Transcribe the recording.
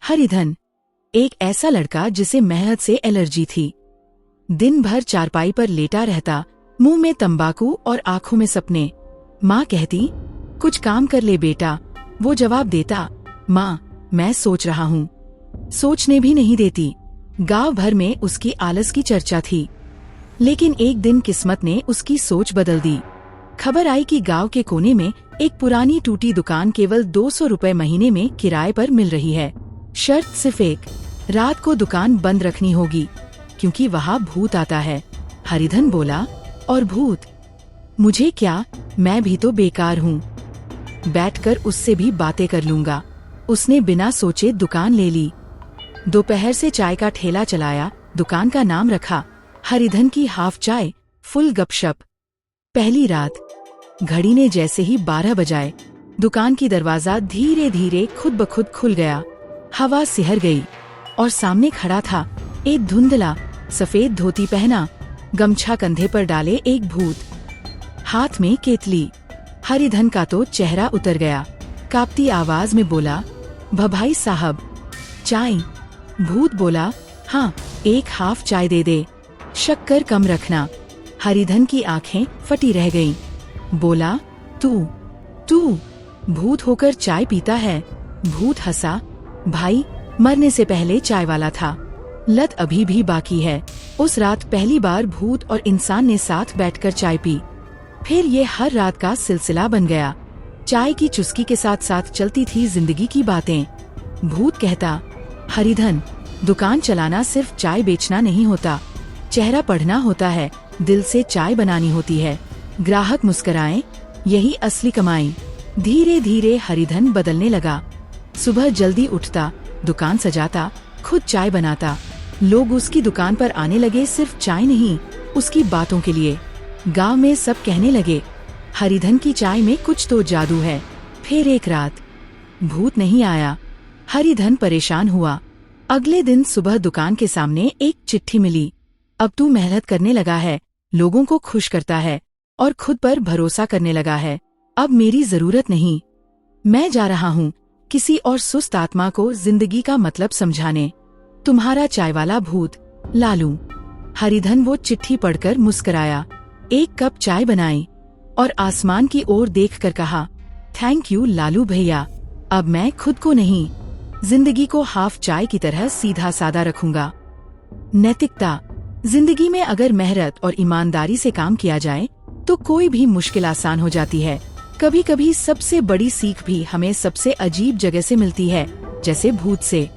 हरिधन एक ऐसा लड़का जिसे मेहनत से एलर्जी थी। दिन भर चारपाई पर लेटा रहता, मुंह में तंबाकू और आंखों में सपने। माँ कहती, कुछ काम कर ले बेटा। वो जवाब देता, माँ मैं सोच रहा हूँ। सोचने भी नहीं देती। गांव भर में उसकी आलस की चर्चा थी। लेकिन एक दिन किस्मत ने उसकी सोच बदल दी। खबर आई कि गांव के कोने में एक पुरानी टूटी दुकान केवल 200 रुपए महीने में किराए पर मिल रही है। शर्त सिर्फ एक, रात को दुकान बंद रखनी होगी, क्योंकि वहाँ भूत आता है। हरिधन बोला, और भूत? मुझे क्या, मैं भी तो बेकार हूँ। बैठकर उससे भी बातें कर लूंगा। उसने बिना सोचे दुकान ले ली। दोपहर से चाय का ठेला चलाया। दुकान का नाम रखा हरिधन की हाफ चाय, फुल गपशप। पहली रात घड़ी ने जैसे ही 12 बजाए, दुकान की दरवाजा धीरे धीरे खुद ब खुद खुल गया। हवा सिहर गई और सामने खड़ा था एक धुंधला, सफेद धोती पहना, गमछा कंधे पर डाले एक भूत, हाथ में केतली। हरिधन का तो चेहरा उतर गया। कांपती आवाज में बोला, भभाई साहब चाय? भूत बोला, हाँ, एक हाफ चाय दे दे, शक्कर कम रखना। हरिधन की आंखें फटी रह गईं। बोला, तू भूत होकर चाय पीता है? भूत हंसा, भाई मरने से पहले चाय वाला था, लत अभी भी बाकी है। उस रात पहली बार भूत और इंसान ने साथ बैठकर चाय पी। फिर ये हर रात का सिलसिला बन गया। चाय की चुस्की के साथ साथ चलती थी जिंदगी की बातें। भूत कहता, हरिधन, दुकान चलाना सिर्फ चाय बेचना नहीं होता, चेहरा पढ़ना होता है, दिल से चाय बनानी होती है। ग्राहक मुस्कराएं, यही असली कमाई। धीरे धीरे हरिधन बदलने लगा। सुबह जल्दी उठता, दुकान सजाता, खुद चाय बनाता। लोग उसकी दुकान पर आने लगे सिर्फ चाय नहीं, उसकी बातों के लिए। गांव में सब कहने लगे, हरिधन की चाय में कुछ तो जादू है। फिर एक रात भूत नहीं आया। हरिधन परेशान हुआ। अगले दिन सुबह दुकान के सामने एक चिट्ठी मिली। अब तू मेहनत करने लगा है, लोगों को खुश करता है और खुद पर भरोसा करने लगा है। अब मेरी जरूरत नहीं। मैं जा रहा हूँ किसी और सुस्त आत्मा को जिंदगी का मतलब समझाने। तुम्हारा चाय वाला भूत, लालू। हरिधन वो चिट्ठी पढ़कर मुस्कराया, एक कप चाय बनाई और आसमान की ओर देखकर कहा, थैंक यू लालू भैया। अब मैं खुद को नहीं, जिंदगी को हाफ चाय की तरह सीधा सादा रखूंगा। नैतिकता। जिंदगी में अगर मेहनत और ईमानदारी से काम किया जाए तो कोई भी मुश्किल आसान हो जाती है। कभी कभी सबसे बड़ी सीख भी हमें सबसे अजीब जगह से मिलती है, जैसे भूत से।